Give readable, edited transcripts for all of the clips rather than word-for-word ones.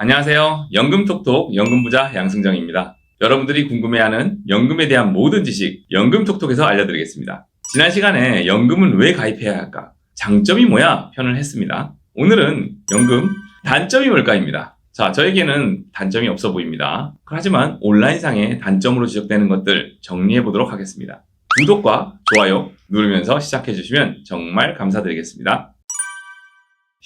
안녕하세요. 연금톡톡 연금부자 양승정입니다. 여러분들이 궁금해하는 연금에 대한 모든 지식 연금톡톡에서 알려드리겠습니다. 지난 시간에 연금은 왜 가입해야 할까? 장점이 뭐야? 편을 했습니다. 오늘은 연금 단점이 뭘까입니다. 자, 저에게는 단점이 없어 보입니다. 하지만 온라인상에 단점으로 지적되는 것들 정리해 보도록 하겠습니다. 구독과 좋아요 누르면서 시작해 주시면 정말 감사드리겠습니다.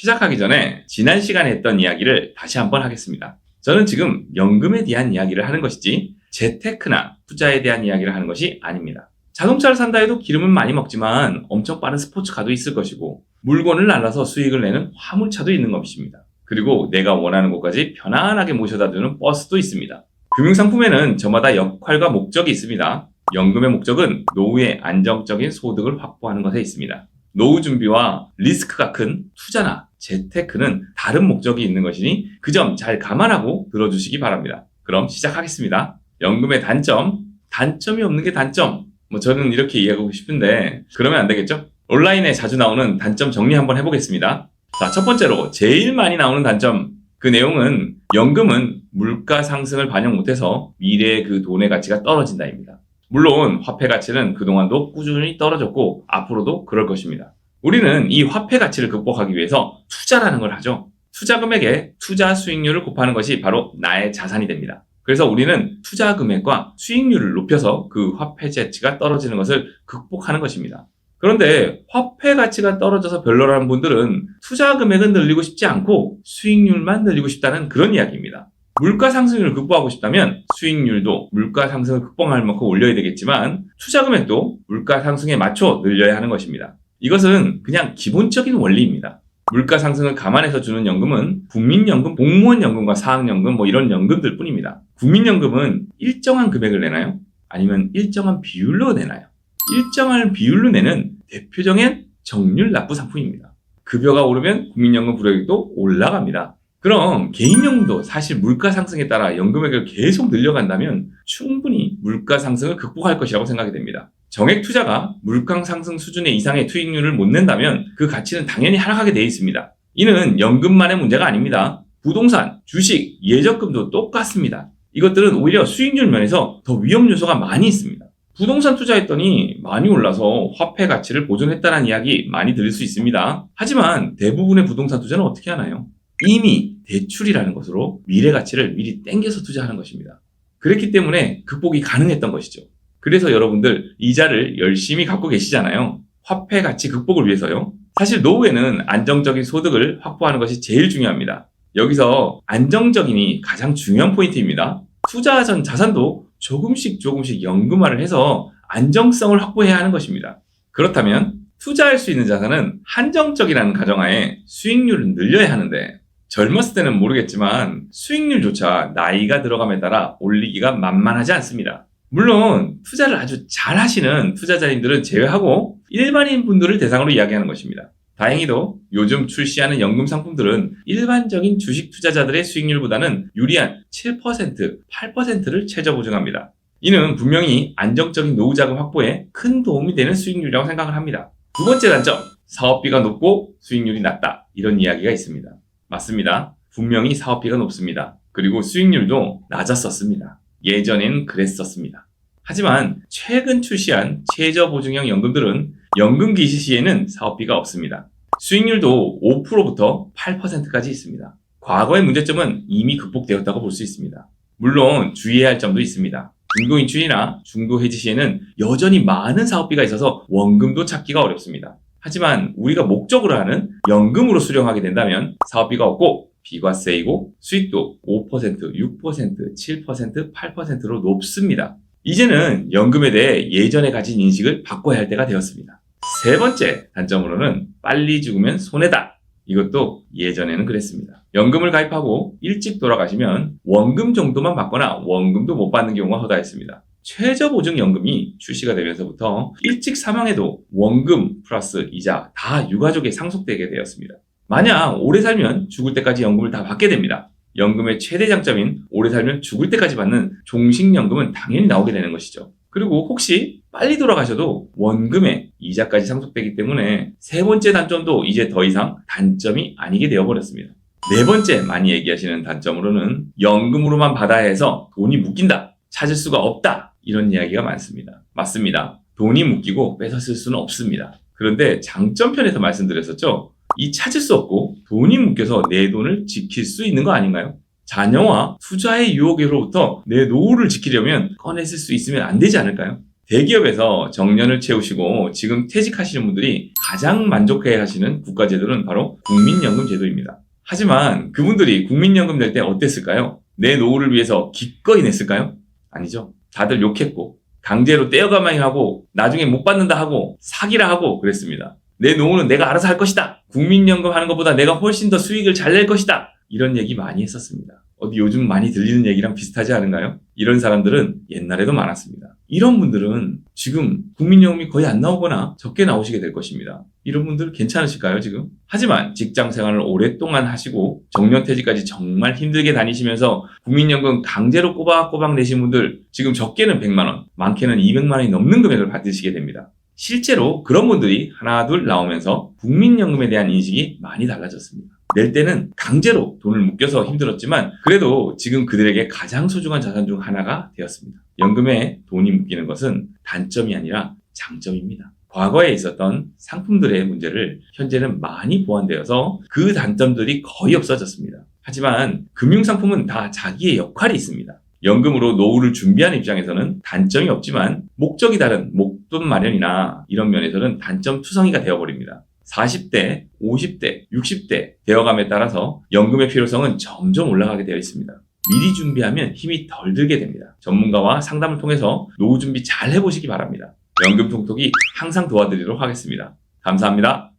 시작하기 전에 지난 시간에 했던 이야기를 다시 한번 하겠습니다. 저는 지금 연금에 대한 이야기를 하는 것이지 재테크나 투자에 대한 이야기를 하는 것이 아닙니다. 자동차를 산다 해도 기름은 많이 먹지만 엄청 빠른 스포츠카도 있을 것이고 물건을 날라서 수익을 내는 화물차도 있는 것입니다. 그리고 내가 원하는 곳까지 편안하게 모셔다주는 버스도 있습니다. 금융상품에는 저마다 역할과 목적이 있습니다. 연금의 목적은 노후의 안정적인 소득을 확보하는 것에 있습니다. 노후 준비와 리스크가 큰 투자나 재테크는 다른 목적이 있는 것이니 그 점 잘 감안하고 들어주시기 바랍니다. 그럼 시작하겠습니다. 연금의 단점이 없는 게 단점. 저는 이렇게 이야기하고 싶은데 그러면 안 되겠죠? 온라인에 자주 나오는 단점 정리 한번 해보겠습니다. 자, 첫 번째로 제일 많이 나오는 단점. 그 내용은 연금은 물가 상승을 반영 못해서 미래의 그 돈의 가치가 떨어진다입니다. 물론 화폐 가치는 그동안도 꾸준히 떨어졌고 앞으로도 그럴 것입니다. 우리는 이 화폐 가치를 극복하기 위해서 투자라는 걸 하죠. 투자 금액에 투자 수익률을 곱하는 것이 바로 나의 자산이 됩니다. 그래서 우리는 투자 금액과 수익률을 높여서 그 화폐 가치가 떨어지는 것을 극복하는 것입니다. 그런데 화폐 가치가 떨어져서 별로라는 분들은 투자 금액은 늘리고 싶지 않고 수익률만 늘리고 싶다는 그런 이야기입니다. 물가 상승을 극복하고 싶다면 수익률도 물가 상승을 극복할 만큼 올려야 되겠지만 투자 금액도 물가 상승에 맞춰 늘려야 하는 것입니다. 이것은 그냥 기본적인 원리입니다. 물가 상승을 감안해서 주는 연금은 국민연금, 공무원연금과 사학연금 이런 연금들 뿐입니다. 국민연금은 일정한 금액을 내나요? 아니면 일정한 비율로 내나요? 일정한 비율로 내는 대표적인 정률 납부 상품입니다. 급여가 오르면 국민연금 불여액도 올라갑니다. 그럼 개인연금도 사실 물가 상승에 따라 연금액을 계속 늘려간다면 충분히 물가 상승을 극복할 것이라고 생각이 됩니다. 정액 투자가 물가 상승 수준의 이상의 수익률을 못 낸다면 그 가치는 당연히 하락하게 되어 있습니다. 이는 연금만의 문제가 아닙니다. 부동산, 주식, 예적금도 똑같습니다. 이것들은 오히려 수익률 면에서 더 위험 요소가 많이 있습니다. 부동산 투자했더니 많이 올라서 화폐 가치를 보존했다는 이야기 많이 들을 수 있습니다. 하지만 대부분의 부동산 투자는 어떻게 하나요? 이미 대출이라는 것으로 미래 가치를 미리 땡겨서 투자하는 것입니다. 그랬기 때문에 극복이 가능했던 것이죠. 그래서 여러분들 이자를 열심히 갖고 계시잖아요. 화폐 가치 극복을 위해서요. 사실 노후에는 안정적인 소득을 확보하는 것이 제일 중요합니다. 여기서 안정적인이 가장 중요한 포인트입니다. 투자 전 자산도 조금씩 연금화를 해서 안정성을 확보해야 하는 것입니다. 그렇다면 투자할 수 있는 자산은 한정적이라는 가정하에 수익률을 늘려야 하는데 젊었을 때는 모르겠지만 수익률조차 나이가 들어감에 따라 올리기가 만만하지 않습니다. 물론 투자를 아주 잘 하시는 투자자님들은 제외하고 일반인 분들을 대상으로 이야기하는 것입니다. 다행히도 요즘 출시하는 연금 상품들은 일반적인 주식 투자자들의 수익률보다는 유리한 7%, 8%를 최저 보증합니다. 이는 분명히 안정적인 노후 자금 확보에 큰 도움이 되는 수익률이라고 생각을 합니다. 두 번째 단점, 사업비가 높고 수익률이 낮다. 이런 이야기가 있습니다. 맞습니다. 분명히 사업비가 높습니다. 그리고 수익률도 낮았었습니다. 예전엔 그랬었습니다. 하지만 최근 출시한 최저보증형 연금들은 연금 기시 시에는 사업비가 없습니다. 수익률도 5%부터 8%까지 있습니다. 과거의 문제점은 이미 극복되었다고 볼 수 있습니다. 물론 주의해야 할 점도 있습니다. 중도인출이나 중도해지 시에는 여전히 많은 사업비가 있어서 원금도 찾기가 어렵습니다. 하지만 우리가 목적으로 하는 연금으로 수령하게 된다면 사업비가 없고 비과세이고 수익도 5%, 6%, 7%, 8%로 높습니다. 이제는 연금에 대해 예전에 가진 인식을 바꿔야 할 때가 되었습니다. 세 번째 단점으로는 빨리 죽으면 손해다. 이것도 예전에는 그랬습니다. 연금을 가입하고 일찍 돌아가시면 원금 정도만 받거나 원금도 못 받는 경우가 허다했습니다. 최저보증연금이 출시가 되면서부터 일찍 사망해도 원금 플러스 이자 다 유가족에 상속되게 되었습니다. 만약 오래 살면 죽을 때까지 연금을 다 받게 됩니다. 연금의 최대 장점인 오래 살면 죽을 때까지 받는 종식연금은 당연히 나오게 되는 것이죠. 그리고 혹시 빨리 돌아가셔도 원금에 이자까지 상속되기 때문에 세 번째 단점도 이제 더 이상 단점이 아니게 되어버렸습니다. 네 번째 많이 얘기하시는 단점으로는 연금으로만 받아야 해서 돈이 묶인다, 찾을 수가 없다, 이런 이야기가 많습니다. 맞습니다. 돈이 묶이고 뺏어 쓸 수는 없습니다. 그런데 장점편에서 말씀드렸었죠. 이 찾을 수 없고 돈이 묶여서 내 돈을 지킬 수 있는 거 아닌가요? 자녀와 투자의 유혹으로부터 내 노후를 지키려면 꺼내 쓸 수 있으면 안 되지 않을까요? 대기업에서 정년을 채우시고 지금 퇴직하시는 분들이 가장 만족해 하시는 국가제도는 바로 국민연금 제도입니다. 하지만 그분들이 국민연금 낼 때 어땠을까요? 내 노후를 위해서 기꺼이 냈을까요? 아니죠. 다들 욕했고 강제로 떼어가만히 하고 나중에 못 받는다 하고 사기라 하고 그랬습니다. 내 노후는 내가 알아서 할 것이다. 국민연금 하는 것보다 내가 훨씬 더 수익을 잘 낼 것이다. 이런 얘기 많이 했었습니다. 어디 요즘 많이 들리는 얘기랑 비슷하지 않은가요? 이런 사람들은 옛날에도 많았습니다. 이런 분들은 지금 국민연금이 거의 안 나오거나 적게 나오시게 될 것입니다. 이런 분들 괜찮으실까요, 지금? 하지만 직장 생활을 오랫동안 하시고 정년퇴직까지 정말 힘들게 다니시면서 국민연금 강제로 꼬박꼬박 내신 분들 지금 적게는 100만 원, 많게는 200만 원이 넘는 금액을 받으시게 됩니다. 실제로 그런 분들이 하나 둘 나오면서 국민연금에 대한 인식이 많이 달라졌습니다. 낼 때는 강제로 돈을 묶여서 힘들었지만 그래도 지금 그들에게 가장 소중한 자산 중 하나가 되었습니다. 연금에 돈이 묶이는 것은 단점이 아니라 장점입니다. 과거에 있었던 상품들의 문제를 현재는 많이 보완되어서 그 단점들이 거의 없어졌습니다. 하지만 금융상품은 다 자기의 역할이 있습니다. 연금으로 노후를 준비하는 입장에서는 단점이 없지만 목적이 다른 목돈 마련이나 이런 면에서는 단점 투성이가 되어버립니다. 40대, 50대, 60대 되어감에 따라서 연금의 필요성은 점점 올라가게 되어 있습니다. 미리 준비하면 힘이 덜 들게 됩니다. 전문가와 상담을 통해서 노후 준비 잘 해보시기 바랍니다. 연금 통톡이 항상 도와드리도록 하겠습니다. 감사합니다.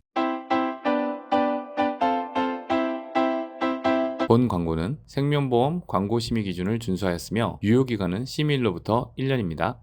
본 광고는 생명보험 광고 심의 기준을 준수하였으며 유효기간은 심의일로부터 1년입니다.